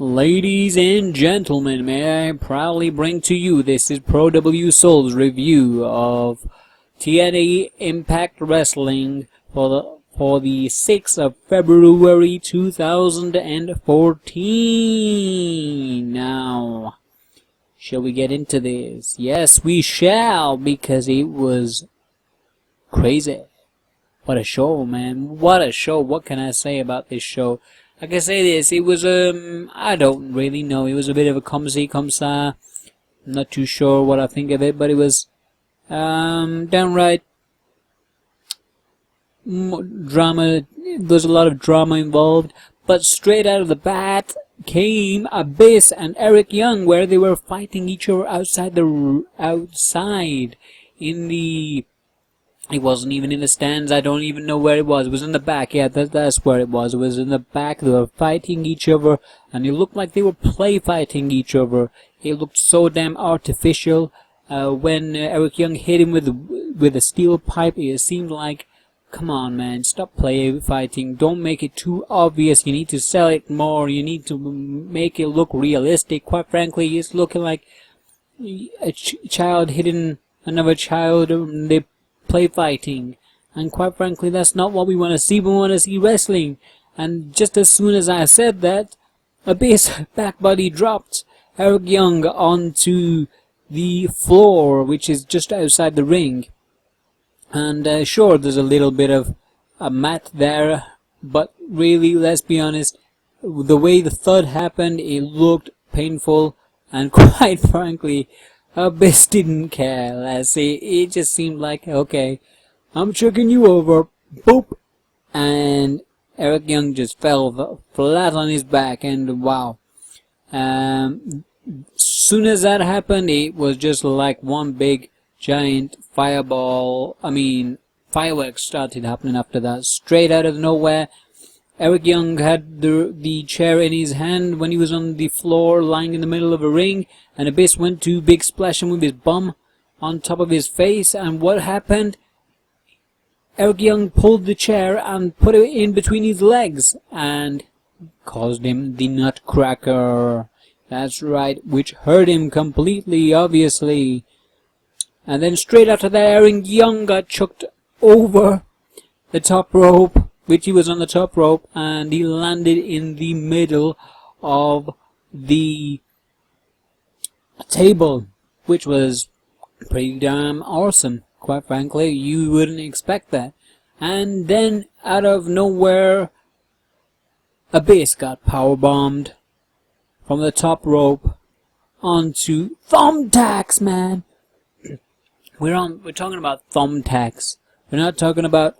Ladies and gentlemen, may I proudly bring to you, this is Pro W Soul's review of TNA Impact Wrestling for the 6th of February 2014. Now, shall we get into this? Yes, we shall, because it was crazy. What a show, man. What a show. What can I say about this show? I can say this, it was, I don't really know, it was a bit of a comme ci, comme ça. I'm not too sure what I think of it, but it was, downright drama. There's a lot of drama involved, but straight out of the bat came Abyss and Eric Young, where they were fighting each other outside in the... It wasn't even in the stands. I don't even know where it was. It was in the back. Yeah, that's where it was. It was in the back. They were fighting each other, and it looked like they were play fighting each other. It looked so damn artificial. When Eric Young hit him with a steel pipe, it seemed like, come on, man, stop play fighting. Don't make it too obvious. You need to sell it more. You need to make it look realistic. Quite frankly, it's looking like a child hitting another child. They play fighting, and quite frankly, that's not what we want to see. We want to see wrestling. And just as soon as I said that, Abyss back body dropped Eric Young onto the floor, which is just outside the ring. And sure, there's a little bit of a mat there, but really, let's be honest, the way the thud happened, it looked painful, and quite frankly, Abyss didn't care. Let's see, it just seemed like, okay, I'm chucking you over, boop, and Eric Young just fell flat on his back, and wow. Soon as that happened, it was just like one big giant fireworks started happening after that. Straight out of nowhere, Eric Young had the chair in his hand when he was on the floor, lying in the middle of a ring, and Abyss went to big splash him with his bum on top of his face, and what happened? Eric Young pulled the chair and put it in between his legs, and caused him the nutcracker. That's right, which hurt him completely, obviously. And then straight after that, Eric Young got chucked over the top rope, which he was on the top rope, and he landed in the middle of the table, which was pretty damn awesome. Quite frankly, you wouldn't expect that. And then, out of nowhere, Abyss got powerbombed from the top rope onto thumbtacks, man. We're talking about thumbtacks. We're not talking about,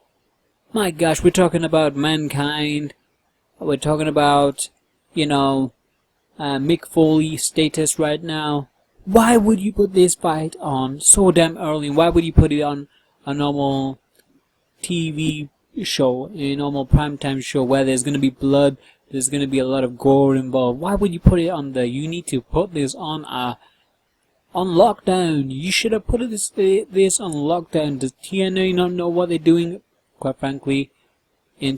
my gosh, we're talking about Mankind. We're talking about, Mick Foley status right now. Why would you put this fight on so damn early? Why would you put it on a normal TV show, a normal primetime show where there's going to be blood, there's going to be a lot of gore involved? Why would you put it on there? You need to put this on lockdown. You should have put this on lockdown. Does TNA not know what they're doing? Quite frankly, in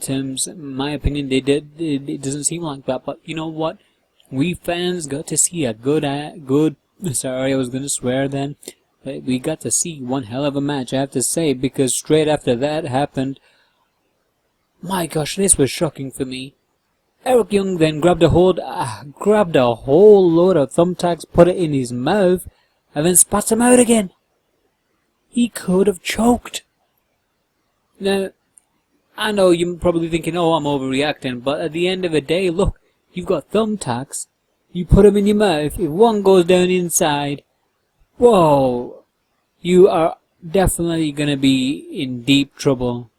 my opinion, they did. It doesn't seem like that. But you know what? We fans got to see a good. Sorry, I was gonna swear then. But we got to see one hell of a match, I have to say, because straight after that happened, my gosh, this was shocking for me. Eric Young then grabbed a whole load of thumbtacks, put it in his mouth, and then spat them out again. He could have choked. Now, I know you're probably thinking, oh, I'm overreacting, but at the end of the day, look, you've got thumbtacks, you put them in your mouth, if one goes down inside, whoa, you are definitely gonna be in deep trouble.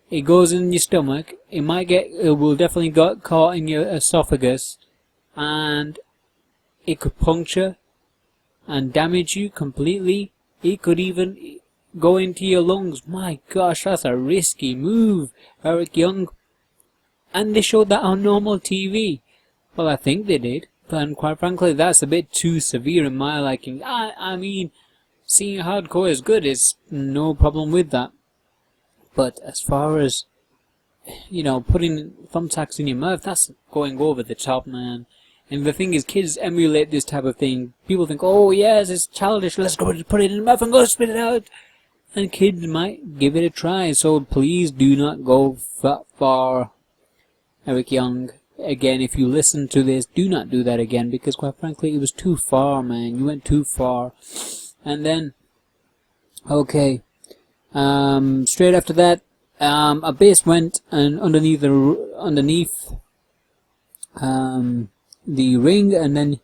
It goes in your stomach, it will definitely get caught in your esophagus, and it could puncture and damage you completely. It could even go into your lungs. My gosh, that's a risky move, Eric Young. And they showed that on normal TV. Well, I think they did. And quite frankly, that's a bit too severe in my liking. I mean, seeing hardcore is good. It's no problem with that. But as far as, putting thumbtacks in your mouth, that's going over the top, man. And the thing is, kids emulate this type of thing. People think, oh yes, it's childish, let's go put it in the mouth and go spit it out. And kids might give it a try, so please do not go that far, Eric Young. Again, if you listen to this, do not do that again, because quite frankly, it was too far, man. You went too far. And then, okay, straight after that, a bass went and underneath the ring, and then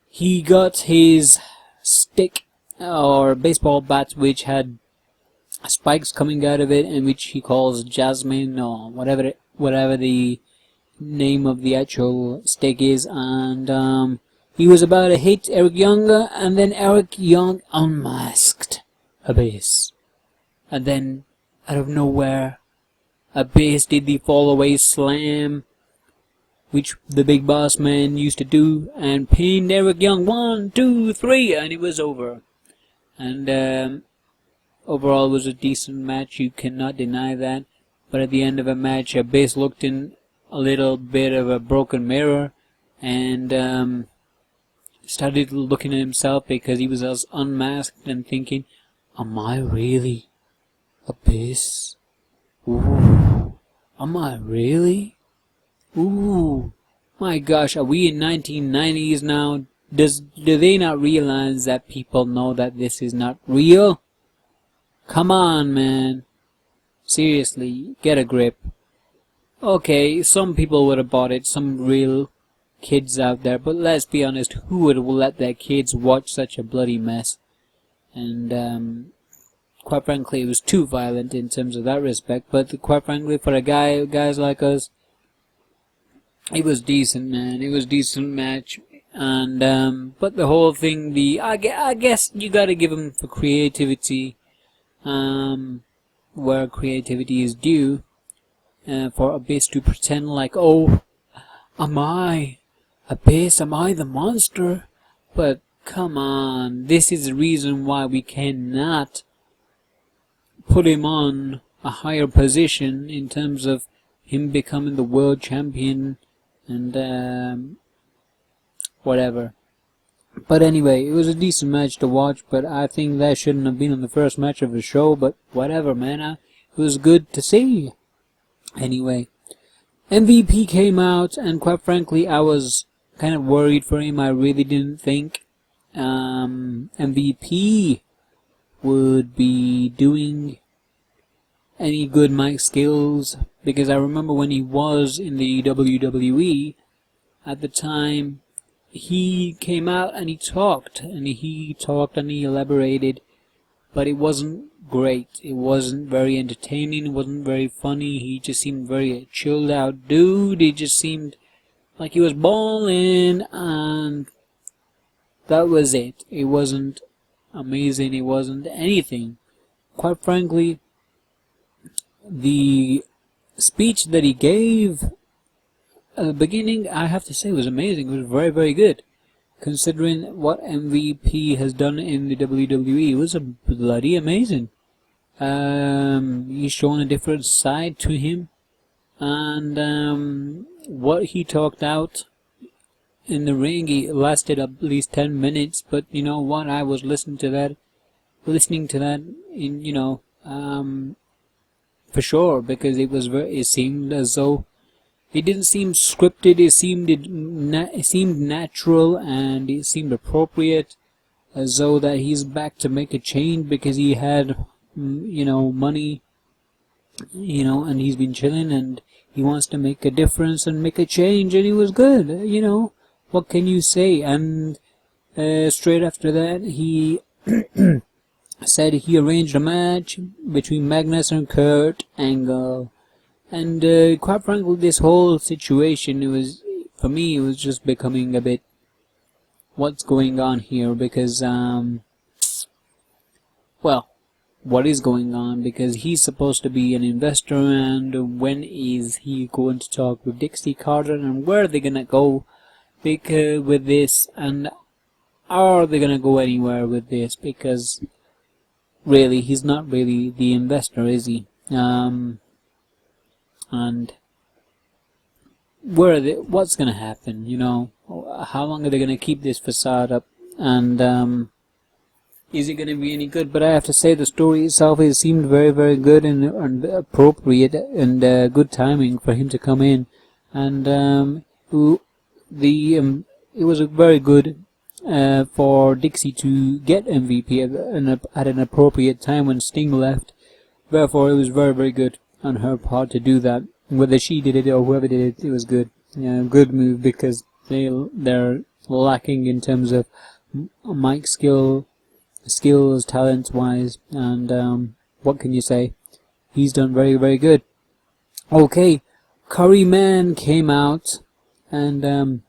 he got his stick or baseball bat, which had spikes coming out of it, and which he calls Jasmine or whatever the name of the actual stick is, and he was about to hit Eric Young, and then Eric Young unmasked a bass, and then out of nowhere a bass did the fall away slam, which the Big Boss Man used to do, and pinned Eric Young 1, 2, 3, and it was over. And overall, it was a decent match. You cannot deny that. But at the end of a match, Bass looked in a little bit of a broken mirror and started looking at himself, because he was unmasked and thinking, "Am I really a Bass? Ooh, am I really? Ooh, my gosh, are we in 1990s now? Do they not realize that people know that this is not real? Come on, man. Seriously, get a grip." Okay, some people would have bought it, some real kids out there, but let's be honest, who would let their kids watch such a bloody mess? And quite frankly, it was too violent in terms of that respect, but quite frankly, for guys like us, it was decent, man. It was a decent match. And but the whole thing, I guess you gotta give him for creativity, where creativity is due, for a Bass to pretend like, "Oh, am I a Bass? Am I the monster?" But come on, this is the reason why we cannot put him on a higher position in terms of him becoming the world champion and whatever. But anyway, it was a decent match to watch, but I think that shouldn't have been on the first match of the show, but whatever, man. It was good to see. Anyway, MVP came out, and quite frankly, I was kind of worried for him. I really didn't think MVP would be doing any good mic skills, because I remember when he was in the WWE at the time, he came out and he talked and he elaborated, but it wasn't great. It wasn't very entertaining, it wasn't very funny. He just seemed very chilled out dude. He just seemed like he was balling, and that was it. It wasn't amazing, it wasn't anything. Quite frankly, the speech that he gave at the beginning, I have to say, was amazing. It was very, very good. Considering what MVP has done in the WWE, it was bloody amazing. He's shown a different side to him. And what he talked out in the ring, it lasted at least 10 minutes. But you know what? I was listening to that in, for sure, because it seemed as though it didn't seem scripted. It seemed natural, and it seemed appropriate, as though that he's back to make a change because he had, money, and he's been chilling, and he wants to make a difference and make a change, and he was good. What can you say? And straight after that, he said he arranged a match between Magnus and Kurt Angle. And quite frankly, this whole situation, for me, it was just becoming a bit, what's going on here? Because, what is going on? Because he's supposed to be an investor, and when is he going to talk with Dixie Carter, and where are they gonna go with this, and are they gonna go anywhere with this? Because really, he's not really the investor, is he? And what's gonna happen, how long are they going to keep this facade up, and is it going to be any good? But I have to say, the story itself, it seemed very, very good and appropriate and good timing for him to come in, and it was a very good for Dixie to get MVP at an appropriate time when Sting left. Therefore, it was very, very good on her part to do that. Whether she did it or whoever did it, it was good. Yeah, good move, because they're lacking in terms of mic skills, talent-wise, and what can you say? He's done very, very good. Okay, Curry Man came out, and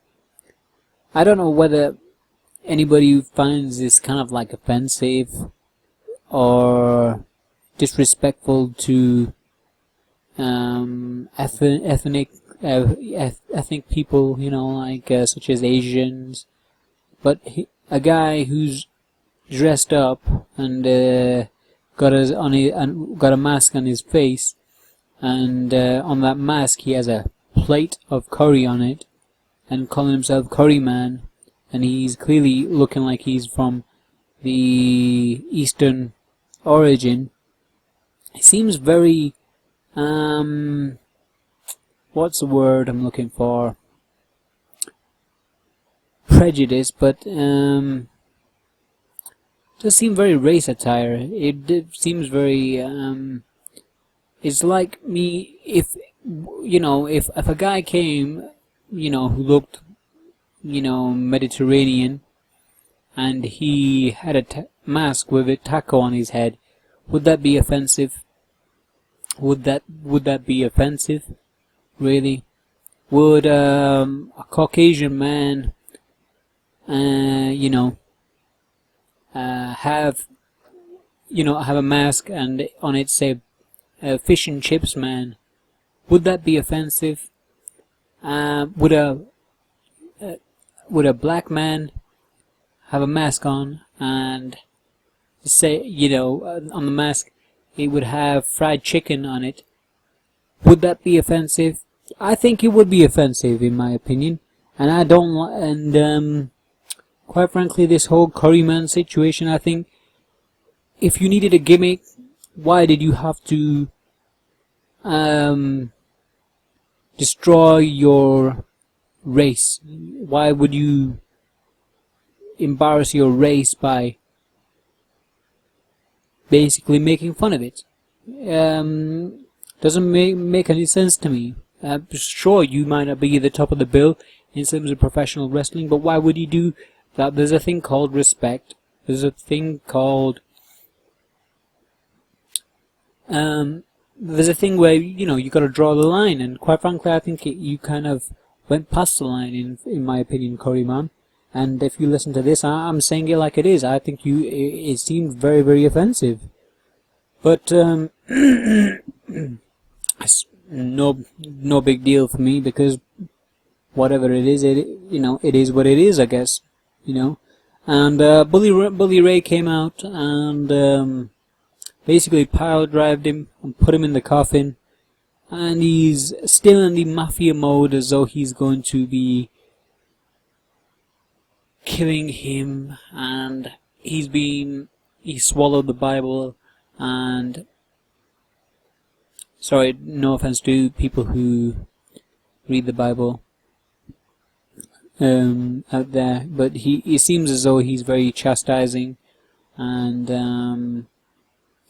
I don't know whether anybody who finds this kind of like offensive or disrespectful to ethnic people, like such as Asians, but a guy who's dressed up and got a mask on his face, and on that mask he has a plate of curry on it, and calling himself Curry Man, and he's clearly looking like he's from the Eastern origin. He seems very what's the word I'm looking for? Prejudice, but does seem very race attire. It seems very it's like me if a guy came, who looked Mediterranean, and he had a mask with a taco on his head, would that be offensive? Would that be offensive? Really? Would a Caucasian man have a mask and on it say fish and chips man? Would that be offensive? Would a black man have a mask on and say, on the mask it would have fried chicken on it? Would that be offensive? I think it would be offensive, in my opinion, and I don't. And quite frankly, this whole Curryman situation, I think, if you needed a gimmick, why did you have to destroy your race? Why would you embarrass your race by basically making fun of it? Doesn't make any sense to me. Sure, you might not be the top of the bill in terms of professional wrestling, but why would you do that? There's a thing called respect. There's a thing called there's a thing where you got to draw the line, and quite frankly, I think you kind of went past the line, in my opinion, Curryman. And if you listen to this, I'm saying it like it is. I think it seemed very, very offensive. But it's no big deal for me, because whatever it is, it is what it is, I guess. And Bully Ray came out and basically pile drived him and put him in the coffin, and he's still in the mafia mode, as though he's going to be killing him, and he swallowed the Bible. And sorry, no offense to people who read the Bible out there, but he seems as though he's very chastising and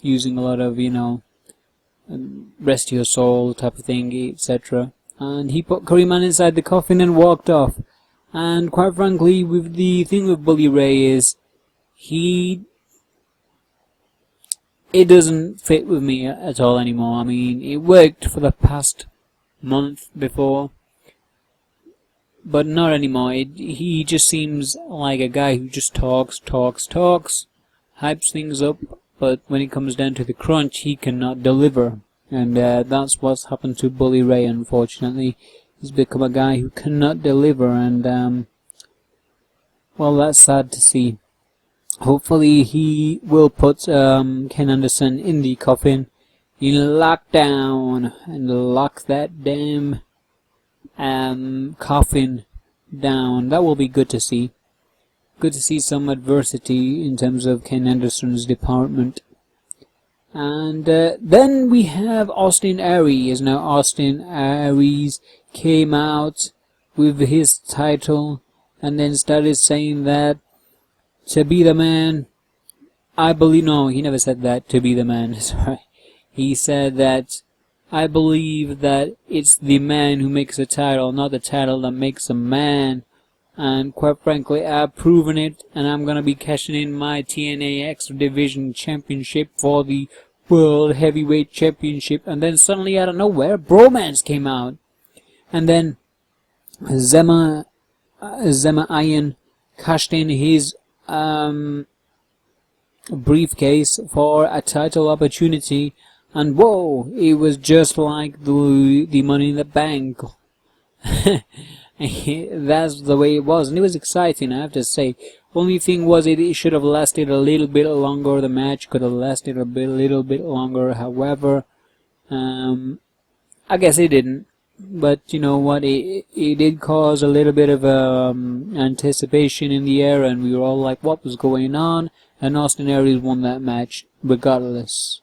using a lot of rest your soul type of thing, etc. And he put Curryman inside the coffin and walked off. And quite frankly, with the thing with Bully Ray is it doesn't fit with me at all anymore. I mean, it worked for the past month before, but not anymore. He just seems like a guy who just talks, hypes things up, but when it comes down to the crunch, he cannot deliver. And that's what's happened to Bully Ray, unfortunately. He's become a guy who cannot deliver, and well, that's sad to see. Hopefully he will put Ken Anderson in the coffin in lockdown and lock that damn coffin down. That will be good to see. Good to see some adversity in terms of Ken Anderson's department. And then we have Austin Aries. Now Austin Aries came out with his title and then started saying that to be the man, I believe, no, he never said that, to be the man, sorry. He said that, I believe that it's the man who makes a title, not the title that makes a man. And quite frankly, I've proven it, and I'm gonna be cashing in my TNA X Division Championship for the World Heavyweight Championship. And then suddenly out of nowhere, Bromance came out. And then Zema Iron cashed in his briefcase for a title opportunity, and whoa, it was just like the Money in the Bank. That's the way it was, and it was exciting, I have to say. Only thing was, it should have lasted a little bit longer. The match could have lasted little bit longer. However, I guess it didn't. But you know what? It did cause a little bit of anticipation in the air, and we were all like, "What was going on?" And Austin Aries won that match regardless,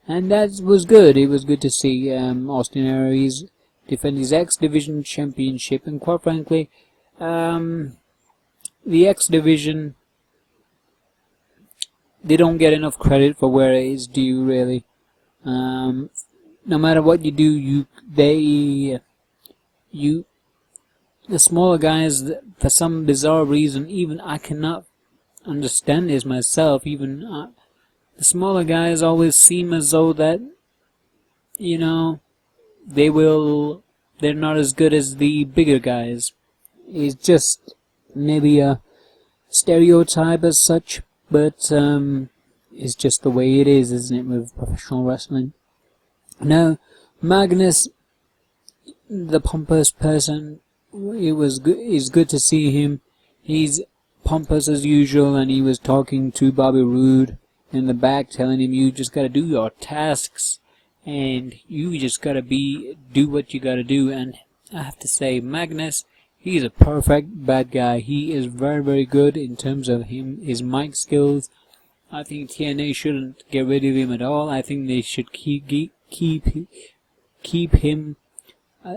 and that was good. It was good to see Austin Aries defend his X Division Championship, and quite frankly, the X Division, they don't get enough credit for where it is due, really. No matter what you do, the smaller guys, for some bizarre reason, even I cannot understand this myself, even the smaller guys always seem as though that, you know, they're not as good as the bigger guys. It's just maybe a stereotype as such, but it's just the way it is, isn't it, with professional wrestling? Now, Magnus, the pompous person, it's good to see him. He's pompous as usual, and he was talking to Bobby Roode in the back, telling him, you just gotta do your tasks, and you just gotta do what you gotta do. And I have to say, Magnus, he's a perfect bad guy. He is very, very good in terms of his mic skills. I think TNA shouldn't get rid of him at all. I think they should keep him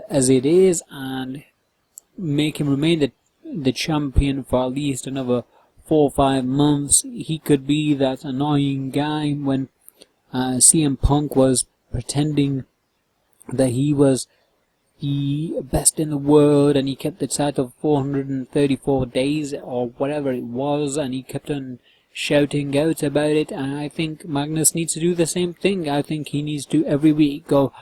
as it is and make him remain the champion for at least another 4 or 5 months. He could be that annoying guy when CM Punk was pretending that he was the best in the world, and he kept the title 434 days or whatever it was, and he kept on shouting out about it. And I think Magnus needs to do the same thing. I think he needs to every week go,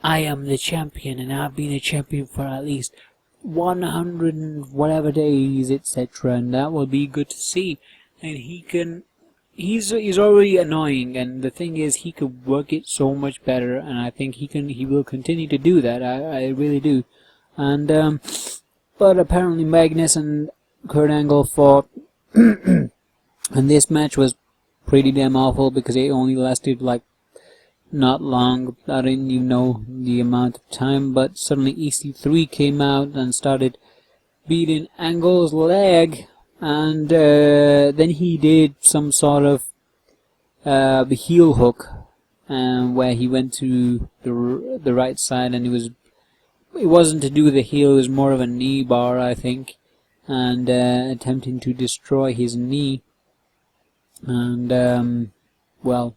I am the champion, and I've been a champion for at least 100 and whatever days, etc. And that will be good to see. And he's already annoying, and the thing is, he could work it so much better, and I think he will continue to do that. I really do. And but apparently Magnus and Kurt Angle fought, and this match was pretty damn awful because it only lasted like not long. I didn't even know the amount of time, but suddenly EC3 came out and started beating Angle's leg, and then he did some sort of the heel hook, where he went to the right side, and it wasn't to do with the heel, it was more of a knee bar, I think, and attempting to destroy his knee, and well,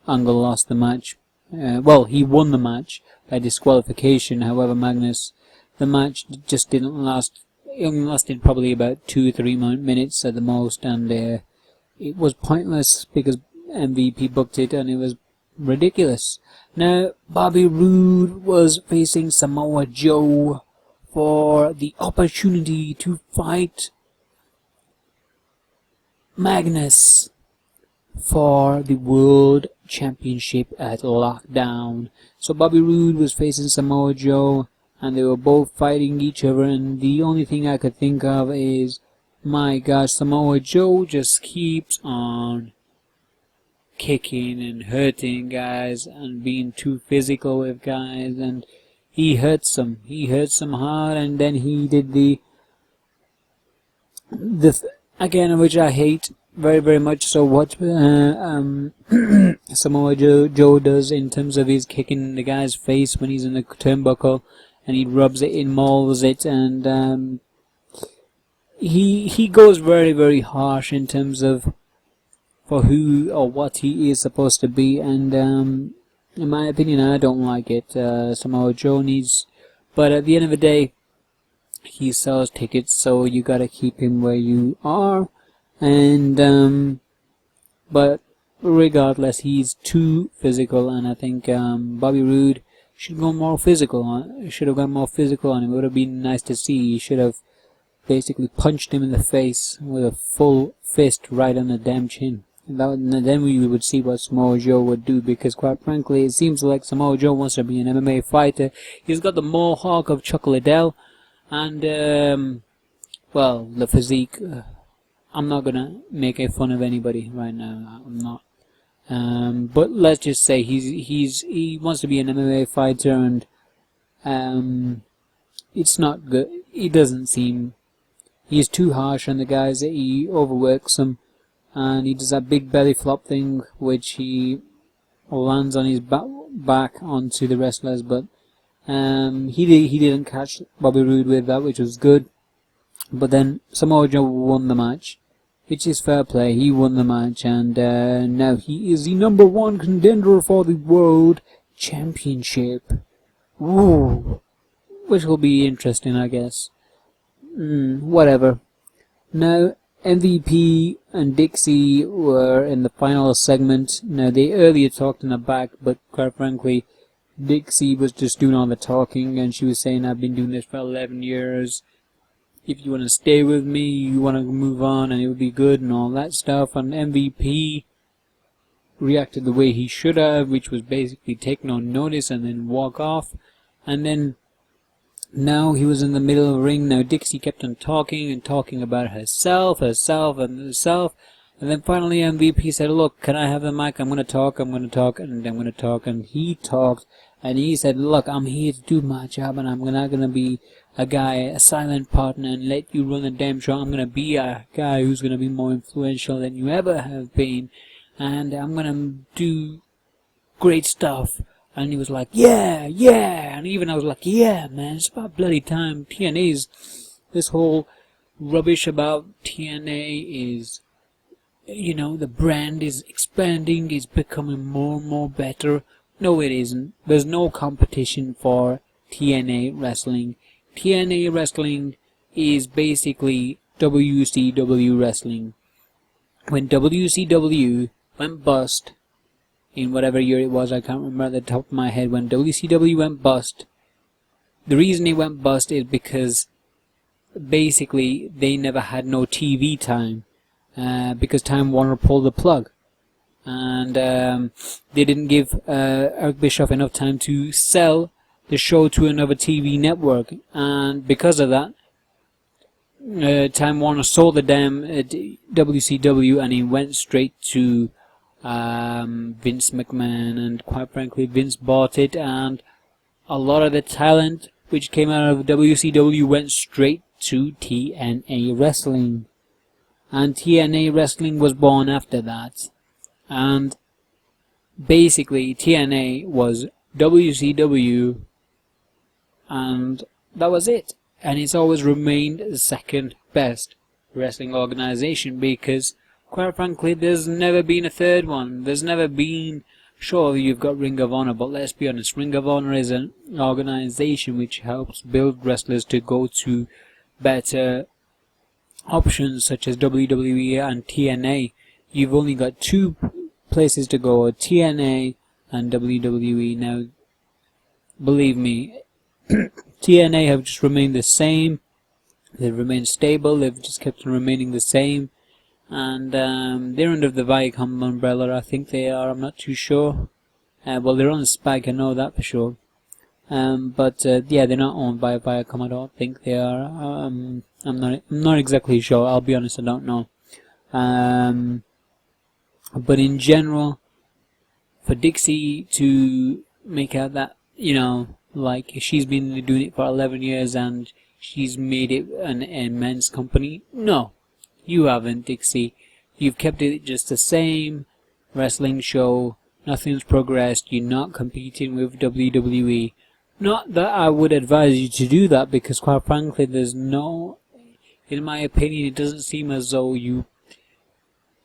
Angle lost the match. Well, he won the match by disqualification. However, the match just didn't last. It only lasted probably about 2-3 minutes at the most, and it was pointless because MVP booked it, and it was ridiculous. Now, Bobby Roode was facing Samoa Joe for the opportunity to fight Magnus for the World Championship at Lockdown. So Bobby Roode was facing Samoa Joe, and they were both fighting each other, and the only thing I could think of is, my gosh, Samoa Joe just keeps on kicking and hurting guys and being too physical with guys, and he hurts him. He hurts him hard, and then he did the again, which I hate very, very much. So what Samoa Joe does in terms of his kicking the guy's face when he's in the turnbuckle, and he rubs it in, mauls it, and he goes very, very harsh in terms of for who or what he is supposed to be, and in my opinion, I don't like it. Samoa Joe needs, but at the end of the day, he sells tickets, so you gotta keep him where you are, and but regardless, he's too physical, and I think Bobby Roode should go more physical. Should have gone more physical on him. It would have been nice to see. He should have basically punched him in the face with a full fist right on the damn chin. And then we would see what Samoa Joe would do, because quite frankly, it seems like Samoa Joe wants to be an MMA fighter. He's got the mohawk of Chuck Liddell, and well, the physique. I'm not gonna make a fun of anybody right now. I'm not. But let's just say he wants to be an MMA fighter, and it's not good. He doesn't seem. He's too harsh on the guys. He overworks them, and he does that big belly flop thing, which he lands on his back onto the wrestlers. But he didn't catch Bobby Roode with that, which was good. But then Samoa Joe won the match, which is fair play. He won the match, and now he is the #1 contender for the World Championship. Ooh, which will be interesting, I guess. Whatever. Now, MVP and Dixie were in the final segment. Now, they earlier talked in the back, but quite frankly, Dixie was just doing all the talking, and she was saying, I've been doing this for 11 years. If you want to stay with me, you want to move on, and it would be good, and all that stuff. And MVP reacted the way he should have, which was basically take no notice and then walk off. And then now he was in the middle of the ring. Now Dixie kept on talking and talking about herself, and then finally MVP said, look, can I have the mic? I'm going to talk, and I'm going to talk. And he talked, and he said, look, I'm here to do my job, and I'm not going to be a silent partner and let you run the damn show. I'm going to be a guy who's going to be more influential than you ever have been, and I'm going to do great stuff. And he was like, yeah, and even I was like, yeah, man, it's about bloody time. TNA's, this whole rubbish about TNA is, you know, the brand is expanding, it's becoming more and more better. No, it isn't. There's no competition for TNA wrestling. TNA wrestling is basically WCW wrestling. When WCW went bust, in whatever year it was, I can't remember at the top of my head, when WCW went bust, the reason it went bust is because basically they never had no TV time, because Time Warner pulled the plug, and they didn't give Eric Bischoff enough time to sell the show to another TV network, and because of that, Time Warner sold the damn WCW, and he went straight to Vince McMahon, and quite frankly Vince bought it, and a lot of the talent which came out of WCW went straight to TNA Wrestling, and TNA Wrestling was born after that. And basically TNA was WCW, and that was it, and it's always remained the second best wrestling organization, because quite frankly, there's never been a third one. There's never been... Sure, you've got Ring of Honor, but let's be honest, Ring of Honor is an organization which helps build wrestlers to go to better options such as WWE and TNA. You've only got two places to go, TNA and WWE. Now, believe me, TNA have just remained the same. They've remained stable. They've just kept on remaining the same. And they're under the Viacom umbrella, I think they are, I'm not too sure. Well, they're on Spike, I know that for sure. But yeah, they're not owned by Viacom, I don't think they are. I'm not exactly sure, I'll be honest, I don't know. But in general, for Dixie to make out that, you know, like she's been doing it for 11 years and she's made it an immense company. No, you haven't, Dixie. You've kept it just the same wrestling show. Nothing's progressed. You're not competing with WWE. Not that I would advise you to do that, because quite frankly, there's no, in my opinion, it doesn't seem as though you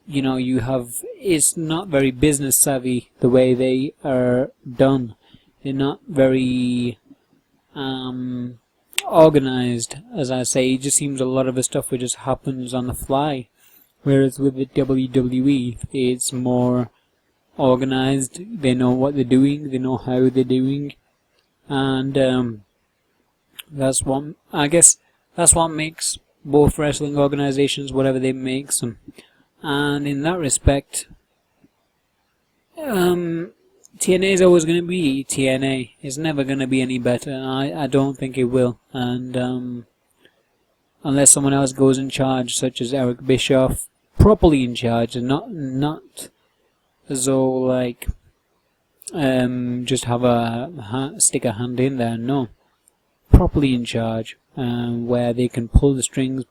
have, it's not very business savvy the way they are done. They're not very organized, as I say. It just seems a lot of the stuff just happens on the fly. Whereas with the WWE, it's more organized. They know what they're doing, they know how they're doing, and that's what, I guess, that's what makes both wrestling organizations whatever they make them. And in that respect, TNA is always going to be TNA. It's never going to be any better. I don't think it will. And unless someone else goes in charge, such as Eric Bischoff, properly in charge, and not as though like just have stick a hand in there. No, properly in charge, where they can pull the strings,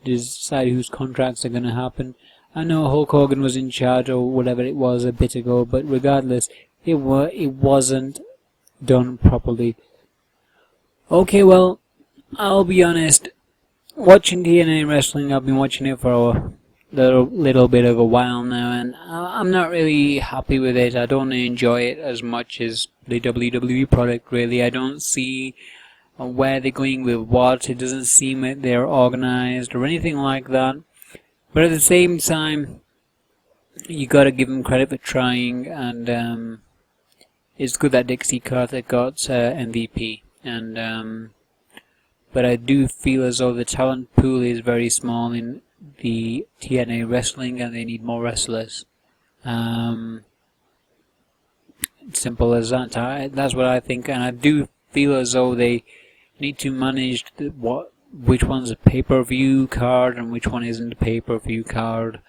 decide whose contracts are going to happen. I know Hulk Hogan was in charge or whatever it was a bit ago, but regardless, it wasn't done properly. Okay, well, I'll be honest. Watching TNA wrestling, I've been watching it for a little bit of a while now, and I'm not really happy with it. I don't enjoy it as much as the WWE product, really. I don't see where they're going with what. It doesn't seem that they're organized or anything like that. But at the same time, you gotta give them credit for trying, and it's good that Dixie Carter got MVP. And but I do feel as though the talent pool is very small in the TNA wrestling, and they need more wrestlers. Simple as that. That's what I think, and I do feel as though they need to manage which one's a pay-per-view card and which one isn't a pay-per-view card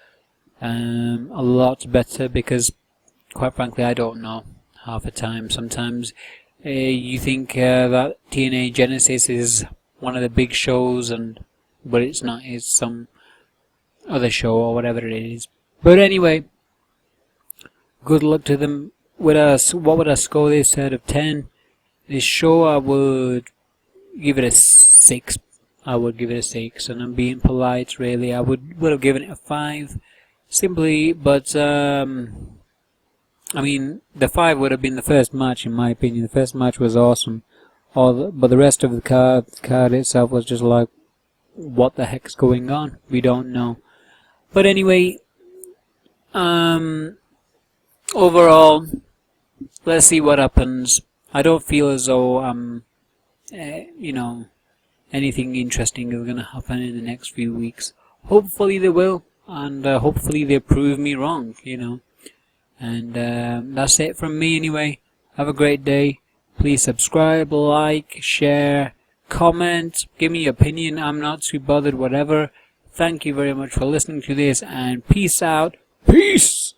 a lot better, because quite frankly I don't know half the time. Sometimes you think that TNA Genesis is one of the big shows, but it's not. It's some other show or whatever it is. But anyway, good luck to them. What would I score this out of 10? This show I would give it a 6. I would give it a 6, and I'm being polite, really. I would have given it a 5, simply, but I mean, the 5 would have been the first match, in my opinion. The first match was awesome, but the rest of the card itself was just like, what the heck's going on? We don't know. But anyway, overall, let's see what happens. I don't feel as though anything interesting is going to happen in the next few weeks. Hopefully they will, and hopefully they prove me wrong, And that's it from me anyway. Have a great day. Please subscribe, like, share, comment, give me your opinion. I'm not too bothered, whatever. Thank you very much for listening to this, and peace out. Peace!